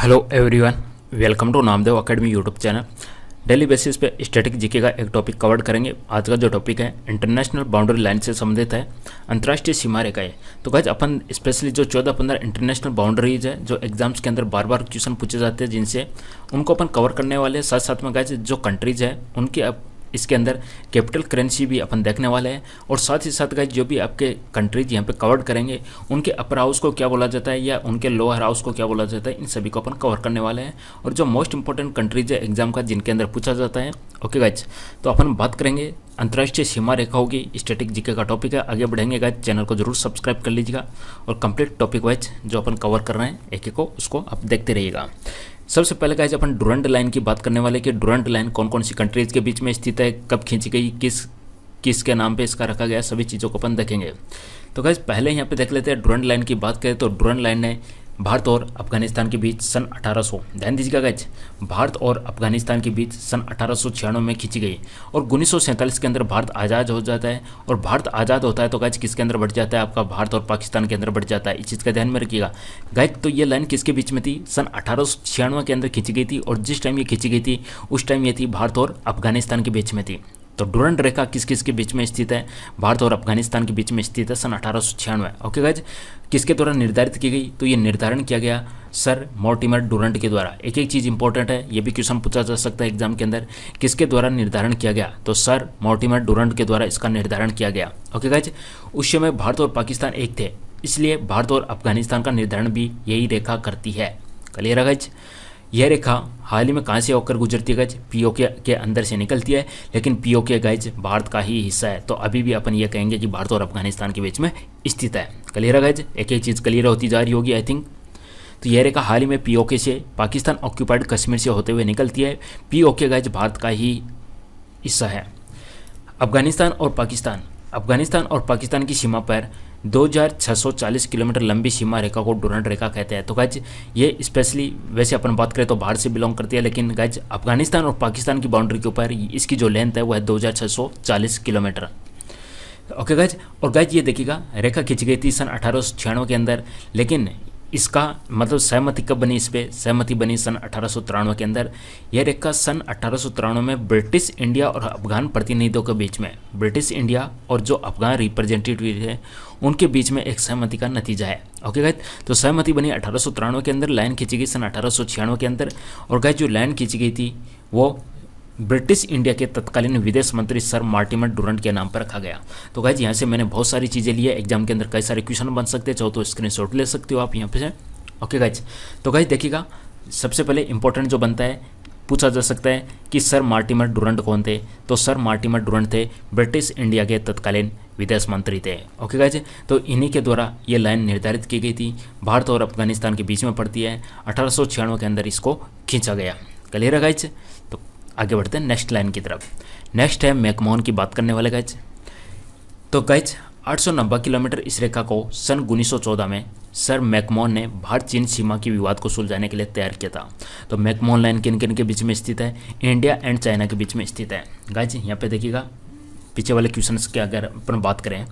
Hello everyone, welcome to Namdev academy YouTube channel. Daily basis पे static GK का एक topic cover करेंगे। आज का जो टॉपिक है इंटरनेशनल बाउंड्री लाइन से संबंधित है, अंतर्राष्ट्रीय सीमा रेखाएं। तो गाइज अपन स्पेशली जो 14-15 इंटरनेशनल बाउंड्रीज है जो एग्जाम्स के अंदर बार बार क्वेश्चन पूछे जाते हैं, जिनसे उनको अपन कवर करने वाले हैं। साथ साथ में गाइज जो कंट्रीज है उनकी इसके अंदर कैपिटल करेंसी भी अपन देखने वाले हैं, और साथ ही साथ गाइज जो भी आपके कंट्रीज यहाँ पे कवर करेंगे उनके अपर हाउस को क्या बोला जाता है या उनके लोअर हाउस को क्या बोला जाता है, इन सभी को अपन कवर करने वाले हैं। और जो मोस्ट इंपॉर्टेंट कंट्रीज है एग्जाम का जिनके अंदर पूछा जाता है, ओके गाइज, तो अपन बात करेंगे अंतर्राष्ट्रीय सीमा रेखा होगी। स्टैटिक जीके का टॉपिक है, आगे बढ़ेंगे गाइज। चैनल को जरूर सब्सक्राइब कर लीजिएगा और कंप्लीट टॉपिक वाइज जो अपन कवर कर रहे हैं एक एक को उसको आप देखते रहिएगा। सबसे पहले गाइज अपन डुरंट लाइन की बात करने वाले कि डुरंट लाइन कौन कौन सी कंट्रीज के बीच में स्थित है, कब खींची गई, किसके नाम पे इसका रखा गया, सभी चीज़ों को अपन देखेंगे। तो गाइज पहले यहाँ पे देख लेते हैं डुरंट लाइन की बात करें तो डुरंट लाइन ने भारत और अफगानिस्तान के बीच सन 1800, ध्यान दीजिएगा गाइज, भारत और अफगानिस्तान के बीच सन 1896 में खींची गई। और 1947 के अंदर भारत आज़ाद हो जाता है, और भारत आज़ाद होता है तो गाइज किसके अंदर बढ़ जाता है, आपका भारत और पाकिस्तान के अंदर बढ़ जाता है। इस चीज़ का ध्यान में रखिएगा गाइज। तो ये लाइन किसके बीच में थी, सन 1896 के अंदर खींची गई थी, और जिस टाइम ये खींची गई थी उस टाइम ये थी भारत और अफगानिस्तान के बीच में थी। तो डुरंट रेखा किस किस के बीच में स्थित है, भारत और अफगानिस्तान के बीच में स्थित है सन 1896। ओके गाइज, किसके द्वारा निर्धारित की गई, तो ये निर्धारण किया गया सर मॉर्टिमर डुरंट के द्वारा। एक एक चीज़ इंपॉर्टेंट है, ये भी क्वेश्चन पूछा जा सकता है एग्जाम के अंदर, किसके द्वारा निर्धारण किया गया, तो सर मॉर्टिमर डुरंट के द्वारा इसका निर्धारण किया गया। ओके गाइज, उस समय भारत और पाकिस्तान एक थे, इसलिए भारत और अफगानिस्तान का निर्धारण भी यही रेखा करती है। क्लियर है गाइज। यह रेखा हाल ही में कहाँ से होकर गुजरती है गाइज, पीओके के अंदर से निकलती है, लेकिन पीओके गाइज भारत का ही हिस्सा है, तो अभी भी अपन ये कहेंगे कि भारत और अफगानिस्तान के बीच में स्थित है। क्लियर है गाइज, एक एक चीज़ क्लियर होती जा रही होगी आई थिंक। तो यह रेखा हाल ही में पीओके से पाकिस्तान ऑक्यूपाइड कश्मीर से होते हुए निकलती है। पीओके गाइज भारत का ही हिस्सा है। अफगानिस्तान और पाकिस्तान की सीमा पर 2640 किलोमीटर लंबी सीमा रेखा को डुरंट रेखा कहते हैं। तो गाइज ये स्पेशली वैसे अपन बात करें तो भारत से बिलोंग करती है, लेकिन गाइज अफगानिस्तान और पाकिस्तान की बाउंड्री के ऊपर इसकी जो लेंथ है वो है 2640 किलोमीटर। ओके गाइज, और गाइज ये देखिएगा रेखा खींची गई थी सन 1896 के अंदर, लेकिन इसका मतलब सहमति कब बनी, इस पर सहमति बनी सन 1893 के अंदर। यह रेखा सन 1893 में ब्रिटिश इंडिया और अफगान प्रतिनिधियों के बीच में, ब्रिटिश इंडिया और जो अफगान रिप्रेजेंटेटिव है उनके बीच में एक सहमति का नतीजा है। ओके गाइज, तो सहमति बनी 1893 के अंदर, लाइन खींची गई सन 1896 के अंदर। और गाइज जो लाइन खींची गई थी वो ब्रिटिश इंडिया के तत्कालीन विदेश मंत्री सर मॉर्टिमर डुरंट के नाम पर रखा गया। तो गाइज यहाँ से मैंने बहुत सारी चीज़ें ली है, एग्जाम के अंदर कई सारे क्वेश्चन बन सकते हैं, चाहो तो स्क्रीनशॉट ले सकते हो आप यहाँ पे से। ओके गाइज, तो गाइज देखिएगा सबसे पहले इंपॉर्टेंट जो बनता है, पूछा जा सकता है कि सर मॉर्टिमर डुरंट कौन थे, तो सर मॉर्टिमर डुरंट थे ब्रिटिश इंडिया के तत्कालीन विदेश मंत्री थे। ओके गाइज, तो इन्हीं के द्वारा ये लाइन निर्धारित की गई थी, भारत और अफगानिस्तान के बीच में पड़ती है, 1896 के अंदर इसको खींचा गया। क्लियर है गाइज। तो आगे बढ़ते हैं नेक्स्ट लाइन की तरफ। नेक्स्ट है मैकमोहन की बात करने वाले गाइज। तो गाइज 890 किलोमीटर इस रेखा को सन 1914 में सर मैकमोहन ने भारत चीन सीमा की विवाद को सुलझाने के लिए तैयार किया था। तो मैकमोहन लाइन किन किन के बीच में स्थित है, इंडिया एंड चाइना के बीच में स्थित है। गाइज यहाँ पे देखिएगा पीछे वाले क्वेश्चंस की अगर अपन बात करें,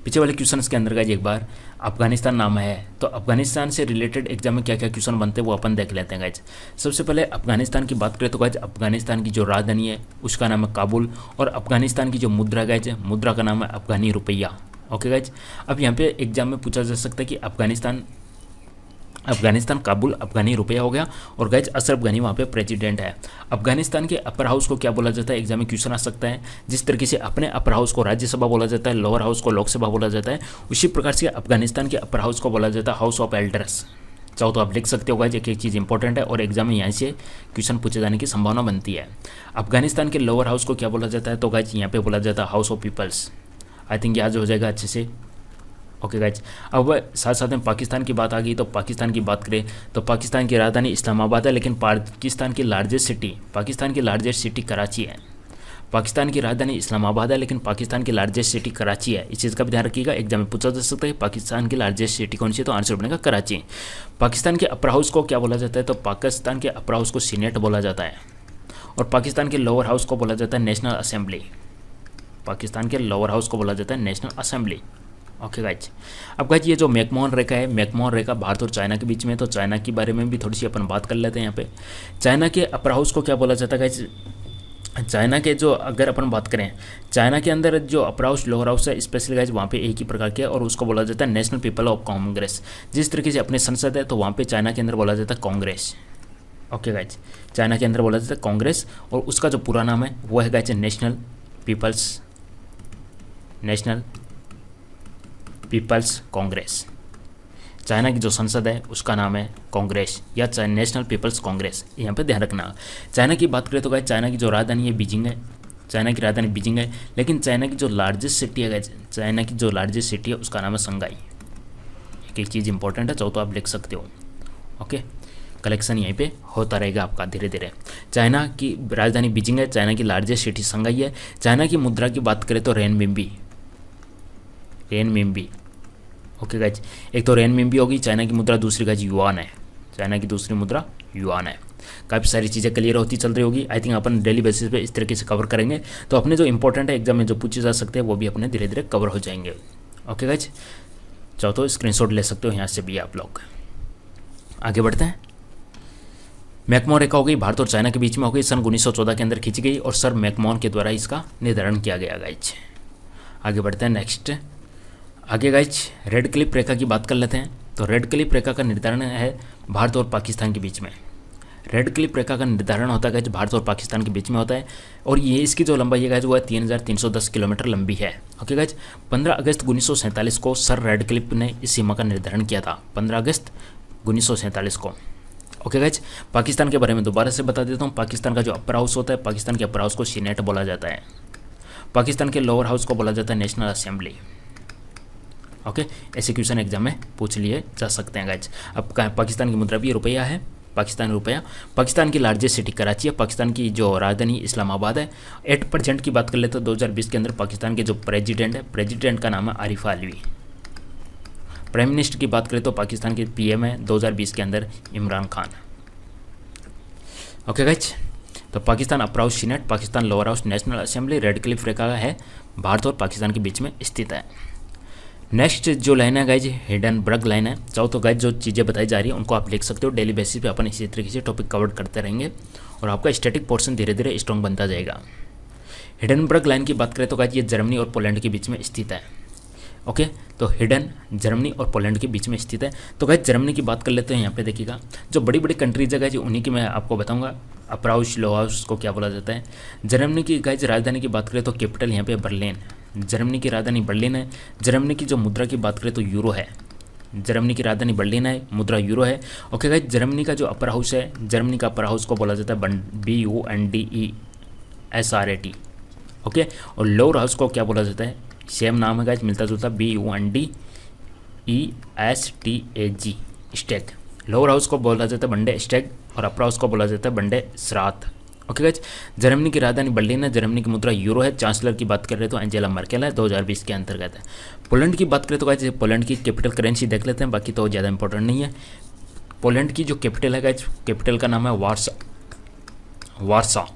पीछे वाले क्वेश्चंस के अंदर गाइज एक बार अफगानिस्तान नाम है, तो अफगानिस्तान से रिलेटेड एग्जाम में क्या क्या क्वेश्चन बनते हैं वो अपन देख लेते हैं गाइज। सबसे पहले अफगानिस्तान की बात करें तो गाइज अफगानिस्तान की जो राजधानी है उसका नाम है काबुल, और अफगानिस्तान की जो मुद्रा गाइज मुद्रा का नाम है अफगानी रुपया। ओके गाइज, अब यहाँ पे एग्जाम में पूछा जा सकता है कि अफगानिस्तान काबुल अफगानी रुपया हो गया, और गाइज अशरफ गनी वहाँ पे प्रेसिडेंट है। अफगानिस्तान के अपर हाउस को क्या बोला जाता है, एग्जाम में क्वेश्चन आ सकता है। जिस तरीके से अपने अपर हाउस को राज्यसभा बोला जाता है, लोअर हाउस को लोकसभा बोला जाता है, उसी प्रकार से अफगानिस्तान के अपर हाउस को बोला जाता है हाउस ऑफ एल्डर्स। चाहो तो आप लिख सकते हो गाइज, एक एक चीज़ इंपॉर्टेंट है और एग्जाम में यहाँ से क्वेश्चन पूछे जाने की संभावना बनती है। अफगानिस्तान के लोअर हाउस को क्या बोला जाता है, तो गाइज यहाँ पे बोला जाता है house of peoples. I think याद हो जाएगा अच्छे से। ओके गाइज, अब साथ साथ में पाकिस्तान की बात आ गई, तो पाकिस्तान की बात करें तो पाकिस्तान की राजधानी इस्लामाबाद है, लेकिन पाकिस्तान की लार्जेस्ट सिटी कराची है। पाकिस्तान की राजधानी इस्लामाबाद है, लेकिन पाकिस्तान की लार्जेस्ट सिटी कराची है। इस चीज़ का भी ध्यान रखिएगा, एग्जाम में पूछा जा सकता है पाकिस्तान की लार्जेस्ट सिटी कौन सी है, तो आंसर बनेगा कराची। पाकिस्तान के अपर हाउस को क्या बोला जाता है, तो पाकिस्तान के अपर हाउस को सीनेट बोला जाता है, और पाकिस्तान के लोअर हाउस को बोला जाता है नेशनल असेंबली। पाकिस्तान के लोअर हाउस को बोला जाता है नेशनल असेंबली। ओके गाइज, अब गाइज ये जो मैकमोहन रेखा है, मैकमोहन रेखा भारत और चाइना के बीच में, तो चाइना के बारे में भी थोड़ी सी अपन बात कर लेते हैं यहाँ पे। चाइना के अपर हाउस को क्या बोला जाता है गाइज? चाइना के जो अगर अपन बात करें, चाइना के अंदर जो अपर हाउस लोअर हाउस है स्पेशली गाइज वहाँ पे एक ही प्रकार के है और उसको बोला जाता है नेशनल पीपल ऑफ कांग्रेस। जिस तरीके से अपने संसद है तो वहाँ पे चाइना के अंदर बोला जाता है कांग्रेस। ओके गाइज, चाइना के अंदर बोला जाता है कांग्रेस और उसका जो पूरा नाम है वो है guys national peoples congress. China की जो संसद है उसका नाम है कांग्रेस या नेशनल पीपल्स कांग्रेस, यहाँ पे ध्यान रखना। चाइना की बात करें तो गाइज चाइना की जो राजधानी है बीजिंग है, चाइना की राजधानी बीजिंग है, लेकिन चाइना की जो लार्जेस्ट सिटी है गाइज, चाइना की जो लार्जेस्ट सिटी है उसका नाम है संघाई। एक चीज़ इंपॉर्टेंट है, चाहो तो आप लिख सकते हो। ओके, कलेक्शन यहीं पे होता रहेगा आपका धीरे धीरे। चाइना की राजधानी बीजिंग है, चाइना की लार्जेस्ट सिटी संघाई है। चाइना की मुद्रा की बात करें तो रेनमिनबी। ओके गाइज, एक तो रेनमिनबी होगी चाइना की मुद्रा, दूसरी गाइज युआन है, चाइना की दूसरी मुद्रा युआन है। काफ़ी सारी चीज़ें क्लियर होती चल रही होगी। I think upon daily basis पे इस तरीके से कवर करेंगे, तो अपने जो इंपॉर्टेंट है एग्जाम में जो पूछे जा सकते हैं वो भी अपने धीरे धीरे कवर हो जाएंगे। ओके गाइज, चाहो तो स्क्रीनशॉट ले सकते हो यहाँ से भी आप लोग। आगे बढ़ते हैं। मैकमोहन रेखा हो गई भारत और चाइना के बीच में हो गई, सन 1914 के अंदर खींची गई और सर मैकमोहन के द्वारा इसका निर्धारण किया गया गाइज। आगे बढ़ते हैं नेक्स्ट। आगे गाइज रेड क्लिफ रेखा की बात कर लेते हैं। तो रेड क्लिफ रेखा का निर्धारण है भारत और पाकिस्तान के बीच में। रेड क्लिफ रेखा का निर्धारण होता है गाइज भारत और पाकिस्तान के बीच में होता है और ये इसकी जो लंबाई है गाइज वो है 3310 किलोमीटर लंबी है। ओके गाइज, 15 अगस्त 1947 को सर रेड क्लिफ ने इस सीमा का निर्धारण किया था, 15 अगस्त 1947 को। ओके गाइज, पाकिस्तान के बारे में दोबारा से बता देता हूँ। पाकिस्तान का जो अपर हाउस होता है, पाकिस्तान के अपर हाउस को सीनेट बोला जाता है। पाकिस्तान के लोअर हाउस को बोला जाता है नेशनल असेंबली। ओके, ऐसे क्वेश्चन एग्जाम में पूछ लिए जा सकते हैं गाइज। अब पाकिस्तान की मुद्रा भी रुपया है, पाकिस्तान रुपया। पाकिस्तान की लार्जेस्ट सिटी कराची है, पाकिस्तान की जो राजधानी इस्लामाबाद है। एट प्रेजेंट की बात कर ले तो 2020 के अंदर पाकिस्तान के जो प्रेसिडेंट है, प्रेसिडेंट का नाम है आरिफ अलवी। प्राइम मिनिस्टर की बात करें तो पाकिस्तान के पीएम है 2020 के अंदर इमरान खान। ओके गाइज, तो Pakistan upper house senate, Pakistan lower house national assembly, Radcliffe रेखा है भारत और पाकिस्तान के बीच में स्थित है। नेक्स्ट जो लाइन है गाइज हिडनबर्ग लाइन है। चाहो तो गाइज जो चीज़ें बताई जा रही है उनको आप लिख सकते हो। डेली बेसिस पे अपन इसी तरीके से टॉपिक कवर करते रहेंगे और आपका स्टैटिक पोर्शन धीरे धीरे स्ट्रॉन्ग बनता जाएगा। हिडनबर्ग लाइन की बात करें तो गाइज ये जर्मनी और पोलैंड के बीच में स्थित है। ओके, तो हिडन जर्मनी और पोलैंड के बीच में स्थित है। तो गाइज जर्मनी की बात कर लेते हैं। यहाँ पे देखिएगा जो बड़ी बड़ी कंट्रीज है गाइज उन्हीं की मैं आपको बताऊंगा। अपर हाउस लोअर हाउस को क्या बोला जाता है। जर्मनी की गाइज राजधानी की बात करें तो कैपिटल यहाँ पे बर्लिन, जर्मनी की राजधानी बर्लिन है। जर्मनी की जो मुद्रा की बात करें तो यूरो है, जर्मनी की राजधानी बर्लिन है, मुद्रा यूरो है। ओके गाइज, जर्मनी का जो अपर हाउस है, जर्मनी का अपर हाउस को बोला जाता है BUNDESRAT। ओके, और लोअर हाउस को क्या बोला जाता है, सेम नाम है गाइज, मिलता जुलता, BUNDESTAG, स्टेग। लोअर हाउस को बोला जाता है बंडे स्टेग और अपर हाउस को बोला जाता है बंडे स्रात। ओके गाइज, जर्मनी की राजधानी बर्लिन है, जर्मनी की मुद्रा यूरो है। चांसलर की बात कर रहे तो एंजेला मर्केल है, 2020 के अंतर्गत है। पोलैंड की बात करें तो गाइज पोलैंड की कैपिटल करेंसी देख लेते हैं, बाकी तो ज़्यादा इंपॉर्टेंट नहीं है। पोलैंड की जो कैपिटल है गाइज, कैपिटल का नाम है वारसा,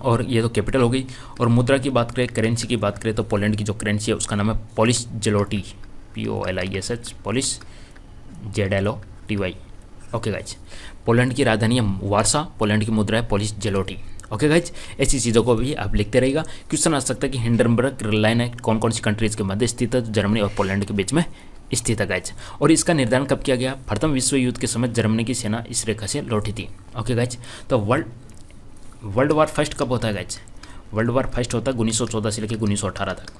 और ये तो कैपिटल हो गई। और मुद्रा की बात करें, करेंसी की बात करें तो पोलैंड की जो करेंसी है उसका नाम है Polish zloty, POLISH, Polish ZLOTY। Okay guys, Poland की राजधानी है वारसा, पोलैंड की मुद्रा है पोलिश ज़लोटी। ओके गाइज, ऐसी चीज़ों को भी आप लिखते रहेगा। क्वेश्चन आ सकता है कि हिंडनबर्ग लाइन है कौन कौन सी कंट्रीज़ के मध्य स्थित है, जर्मनी और पोलैंड के बीच में स्थित है गाइज। और इसका निर्धारण कब किया गया, प्रथम विश्व युद्ध के समय जर्मनी की सेना इस रेखा से लौटी थी। ओके गाइज, तो वर्ल्ड वार फर्स्ट कब होता है गाइज, वर्ल्ड वार फर्स्ट होता है 1914 से लेकर 1918 तक।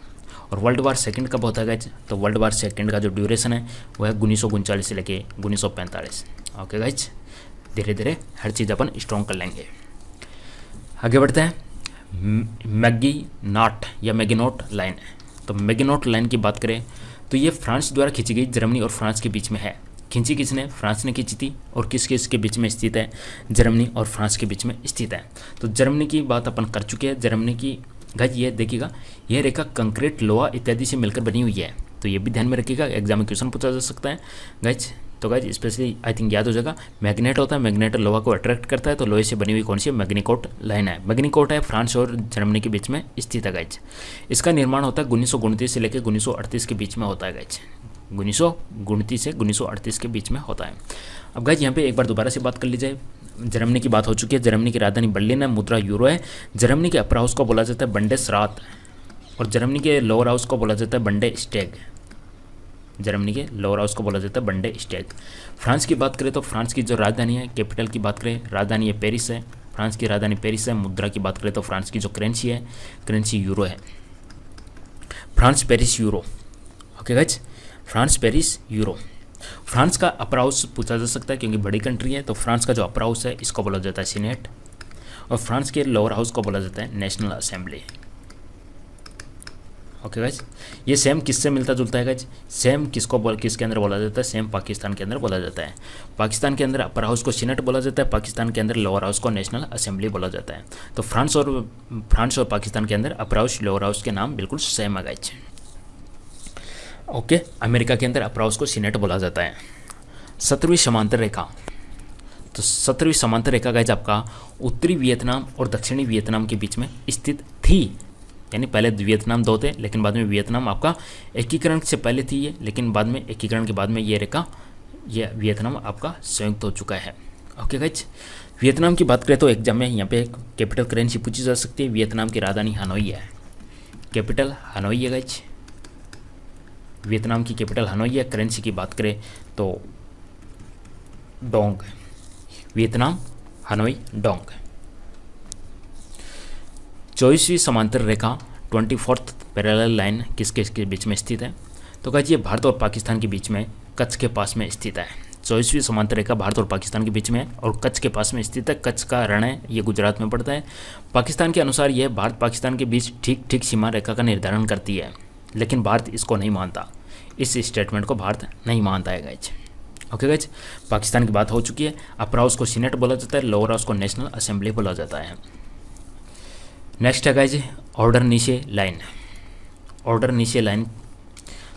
और वर्ल्ड वार सेकंड कब होता है गाइज, तो वर्ल्ड वार सेकंड का जो ड्यूरेशन है वो है 1939 से लेकर 1945। ओके गाइज, धीरे धीरे हर चीज़ अपन स्ट्रॉन्ग कर लेंगे। आगे बढ़ते हैं। मैगिनॉट या मैगिनॉट लाइन है। तो मैगिनॉट लाइन की बात करें तो ये फ्रांस द्वारा खींची गई, जर्मनी और फ्रांस के बीच में है। खींची किसने, फ्रांस ने खींची थी। और किसके इसके बीच में स्थित है, जर्मनी और फ्रांस के बीच में स्थित है। तो जर्मनी की बात अपन कर चुके हैं। जर्मनी की गाइज ये देखिएगा, ये रेखा कंक्रीट, लोहा इत्यादि से मिलकर बनी हुई है, तो ये भी ध्यान में रखिएगा, एग्जाम में क्वेश्चन पूछा जा सकता है। गाइज तो गाइज स्पेशली आई थिंक याद हो जाएगा, मैग्नेट होता है, मैग्नेट लोहा को अट्रैक्ट करता है, तो लोहे से बनी हुई कौन सी मैग्नीकोट लाइन है। मैग्नीकोट है फ्रांस और जर्मनी के बीच में स्थित है गाइज। इसका निर्माण होता है 1929 से लेकर 1938 के बीच में होता है गाइज। 1929 से 1938 के बीच में होता है। अब गाइज यहाँ पे एक बार दोबारा से बात कर ली जाए, जर्मनी की बात हो चुकी है। जर्मनी की राजधानी बर्लिन है, मुद्रा यूरो है। जर्मनी के अपर हाउस को बोला जाता है बंडेसरात और जर्मनी के लोअर हाउस को बोला जाता है बंडेस्टैग। जर्मनी के लोअर हाउस को बोला जाता है बंडेस्टैग। फ्रांस की बात करें तो फ्रांस की जो राजधानी है, कैपिटल की बात करें, राजधानी है पेरिस है। फ्रांस की राजधानी पेरिस है। मुद्रा की बात करें तो फ्रांस की जो करेंसी है, करेंसी यूरो है। France Paris euro. Okay guys, France Paris euro. France का अपर हाउस पूछा जा सकता है क्योंकि बड़ी कंट्री है, तो फ्रांस का जो अपर हाउस है इसको बोला जाता है सीनेट और फ्रांस के लोअर हाउस को बोला जाता है नेशनल असेंबली। ओके गाइज, ये सेम किससे मिलता जुलता है गाइज? सेम किसके अंदर बोला जाता है? सेम पाकिस्तान के अंदर बोला जाता है। पाकिस्तान के अंदर अपर हाउस को सीनेट बोला जाता है, पाकिस्तान के अंदर लोअर हाउस को नेशनल असेंबली बोला जाता है। तो फ्रांस और पाकिस्तान के अंदर अपर हाउस लोअर हाउस के नाम बिल्कुल सेम है गाइज। ओके, अमेरिका के अंदर अपर हाउस को सीनेट बोला जाता है। 17वीं समांतर रेखा, तो 17वीं समांतर रेखा गाइज आपका उत्तरी वियतनाम और दक्षिणी वियतनाम के बीच में स्थित थी। यानी पहले वियतनाम 2 थे, लेकिन बाद में वियतनाम आपका एकीकरण से पहले थी ये, लेकिन बाद में एकीकरण के बाद में ये रेखा, ये वियतनाम आपका संयुक्त हो चुका है। ओके गाइज, वियतनाम की बात करें तो एग्जाम में यहाँ पे कैपिटल करेंसी पूछी जा सकती है। वियतनाम की राजधानी हनोई है, कैपिटल हनोई है गाइज। वियतनाम की कैपिटल हनोई है। करेंसी की बात करें तो डोंग, वियतनाम हनोई डोंग। 24वीं समांतर रेखा 24th पैरेलल लाइन किसके बीच में स्थित है? तो गाइस ये भारत और पाकिस्तान के बीच में कच्छ के पास में स्थित है। 24वीं समांतर रेखा भारत और पाकिस्तान के बीच में और कच्छ के पास में स्थित है। कच्छ का रण है, ये गुजरात में पड़ता है। पाकिस्तान के अनुसार यह भारत पाकिस्तान के बीच ठीक सीमा रेखा का निर्धारण करती है, लेकिन भारत इसको नहीं मानता। इस स्टेटमेंट को भारत नहीं मानता है गाइज। ओके गाइज, पाकिस्तान की बात हो चुकी है। अपर हाउस को सीनेट बोला जाता है, लोअर हाउस को नेशनल असेंबली बोला जाता है। नेक्स्ट है गाइज ऑर्डर नीचे लाइन। ऑर्डर नीचे लाइन,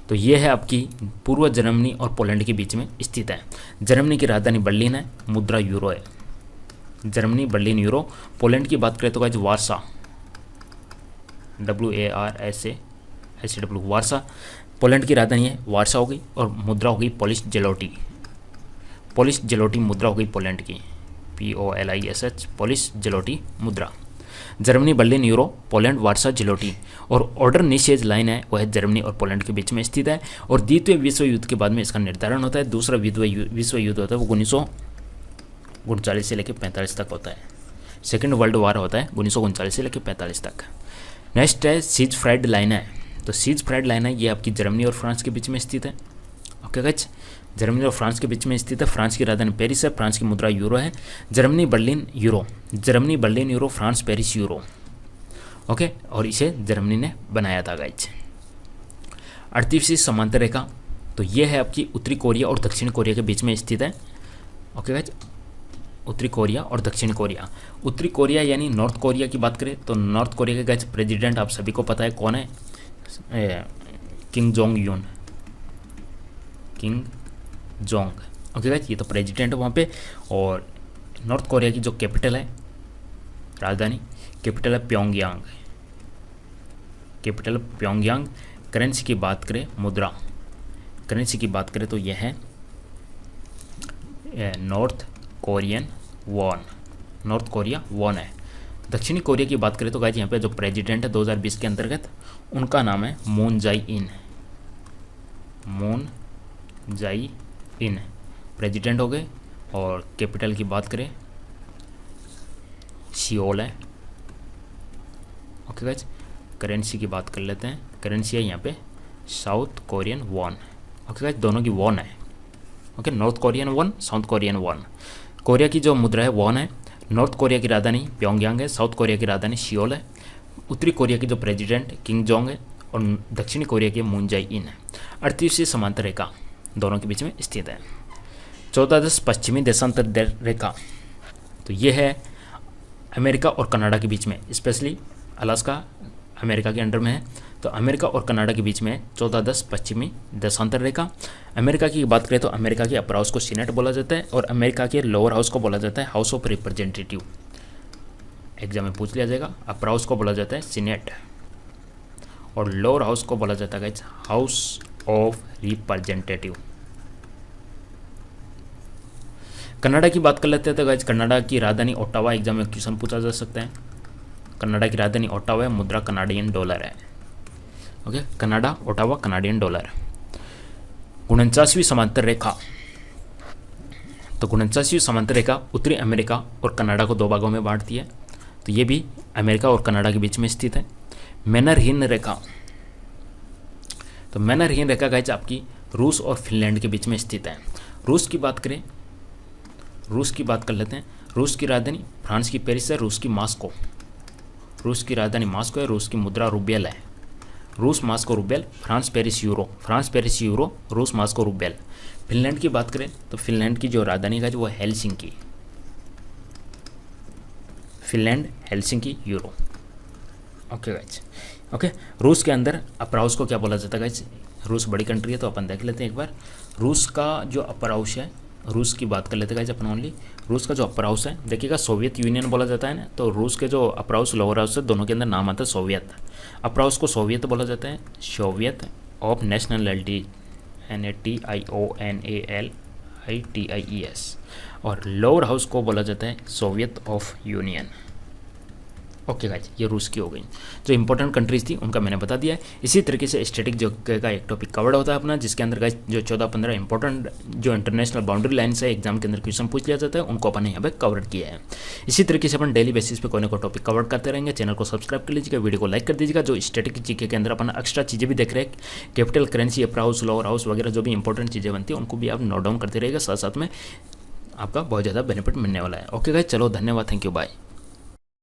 तो ये है आपकी पूर्व जर्मनी और पोलैंड के बीच में स्थित है। जर्मनी की राजधानी बर्लिन है, मुद्रा यूरो है। Germany Berlin euro. पोलैंड की बात करें तो गाइज वारसा, WARSA वारसा। पोलैंड की राजधानी है वारसा हो गई और मुद्रा हो गई पोलिश जेलोटी। पोलिश जेलोटी मुद्रा हो गई पोलैंड की, POLISH, पोलिश जेलोटी मुद्रा। जर्मनी बर्लिन यूरो, पोलैंड वारसा जेलोटी। और ऑर्डर नीशेज लाइन है वह जर्मनी और पोलैंड के बीच में स्थित है और द्वितीय विश्व युद्ध के बाद में इसका निर्धारण होता है। दूसरा विश्व युद्ध होता है वो 1939 से लेकर 45 तक होता है। सेकेंड वर्ल्ड वार होता है 1939 से लेकर 45 तक। नेक्स्ट है सीज फ्राइड लाइन है। तो सीज फ्राइड लाइन है ये आपकी जर्मनी और फ्रांस के बीच में स्थित है। ओके गाइस, जर्मनी और फ्रांस के बीच में स्थित है। फ्रांस की राजधानी पेरिस है, फ्रांस की मुद्रा यूरो है। Germany Berlin euro, Germany Berlin euro, France Paris euro. Okay, और इसे जर्मनी ने बनाया था गाइस। 38वीं समांतर रेखा, तो ये है आपकी उत्तरी कोरिया और दक्षिण कोरिया के बीच में स्थित है। ओके गाइस, उत्तरी कोरिया और दक्षिण कोरिया। उत्तरी कोरिया यानी नॉर्थ कोरिया की बात करें तो नॉर्थ कोरिया के गाइस प्रेसिडेंट आप सभी को पता है कौन है? Kim Jong Un, Kim Jong. Okay guys, ये तो प्रेसिडेंट है वहाँ पे। और नॉर्थ कोरिया की जो कैपिटल है, राजधानी, कैपिटल है प्योंगयांग, कैपिटल प्योंगयांग। करेंसी की बात करें, मुद्रा करेंसी की बात करें तो यह है North Korean won, North Korea won है। दक्षिणी कोरिया की बात करें तो गाइस यहाँ पे जो प्रेसिडेंट है 2020 के अंतर्गत, उनका नाम है मून जाई इन, मून जाई इन प्रेसिडेंट हो गए। और कैपिटल की बात करें सियोल है। ओके गाइस, करेंसी की बात कर लेते हैं। करेंसी है यहाँ पे south Korean von. Okay guys, दोनों की वॉन है। Okay, north Korean von, south Korean von. Korea की जो मुद्रा है वॉन है। नॉर्थ कोरिया की राजधानी प्योंगयांग है, साउथ कोरिया की राजधानी सियोल है। उत्तरी कोरिया की जो प्रेसिडेंट किंग जोंग है और दक्षिणी कोरिया की मून जाई इन है। 38वीं समांतर रेखा दोनों के बीच में स्थित है। 14 पश्चिमी देशांतर रेखा, तो ये है अमेरिका और कनाडा के बीच में, स्पेशली अलास्का अमेरिका के अंडर में है। तो अमेरिका और कनाडा के बीच में 14-10 पश्चिमी देशांतर रेखा। अमेरिका की बात करें तो अमेरिका के अपर हाउस को सीनेट बोला जाता है और अमेरिका के लोअर हाउस को बोला जाता है हाउस ऑफ रिप्रेजेंटेटिव। एग्जाम में पूछ लिया जाएगा, अपर हाउस को बोला जाता है सीनेट और लोअर हाउस को बोला जाता है हाउस ऑफ रिप्रेजेंटेटिव। कनाडा की बात कर लेते हैं तो गाइज कनाडा की राजधानी ओटावा, एग्जाम में क्वेश्चन पूछा जा सकता है। कनाडा की राजधानी ओटावा है, मुद्रा कनाडियन डॉलर है। Okay, Canada Ottawa Canadian dollar. 49वीं समांतर रेखा, तो 49वीं समांतर रेखा उत्तरी अमेरिका और कनाडा को 2 भागों में बांटती है, तो ये भी अमेरिका और कनाडा के बीच में स्थित है। मैनरहीन रेखा, तो मैनरहीन रेखा गाइज आपकी रूस और फिनलैंड के बीच में स्थित है। रूस की बात करें, रूस की बात कर लेते हैं। रूस की राजधानी फ्रांस की पेरिस है, रूस की मास्को, रूस की राजधानी मास्को है, रूस की मुद्रा रूबेल है। रूस Moscow ruble, France Paris euro, France Paris euro, रूस मास्को रूबेल। फिनलैंड की बात करें तो फिनलैंड की जो राजधानी है वो Helsinki, Finland Helsinki euro. Okay guys, okay. रूस के अंदर अपर हाउस को क्या बोला जाता है गाइज? रूस बड़ी कंट्री है तो अपन देख लेते हैं एक बार। रूस का जो अपर हाउस है, रूस की बात कर लेते हैं गाइज अपन ओनली। रूस का जो अपर हाउस है देखिएगा सोवियत यूनियन बोला जाता है ना, तो रूस के जो अपर हाउस लोअर हाउस है दोनों के अंदर नाम आता है सोवियत। अपर हाउस को सोवियत बोला जाता है, सोवियत ऑफ नेशनलिटी NATIONALITIES, और लोअर हाउस को बोला जाता है Soviet of union. Okay guys, ये रूस की हो गई। जो इंपॉर्टेंट कंट्रीज थी उनका मैंने बता दिया है। इसी तरीके से स्टैटिक जियोग्राफी का एक टॉपिक कवर्ड होता है अपना, जिसके अंदर गाइज जो 14-15 इंपॉर्टेंट जो इंटरनेशनल बाउंड्री लाइन से एग्जाम के अंदर क्वेश्चन पूछ लिया जाता है उनको अपन यहाँ पे कवर किया है। इसी तरीके से अपन डेली बेसिस पे कोई ना कोई टॉपिक कवर करते रहेंगे। चैनल को सब्सक्राइब कर लीजिएगा, वीडियो को लाइक कर दीजिएगा। जो स्टैटिक जीके के अंदर अपन एक्स्ट्रा चीज़ें भी देख रहे हैं, capital currency, upper house, lower house वगैरह जो भी इंपॉर्टेंट चीज़ें बनती है उनको भी आप नोट डाउन करते रहिएगा, साथ साथ में आपका बहुत ज़्यादा बेनिफिट मिलने वाला है। ओके गाइज, चलो धन्यवाद, थैंक यू, बाय।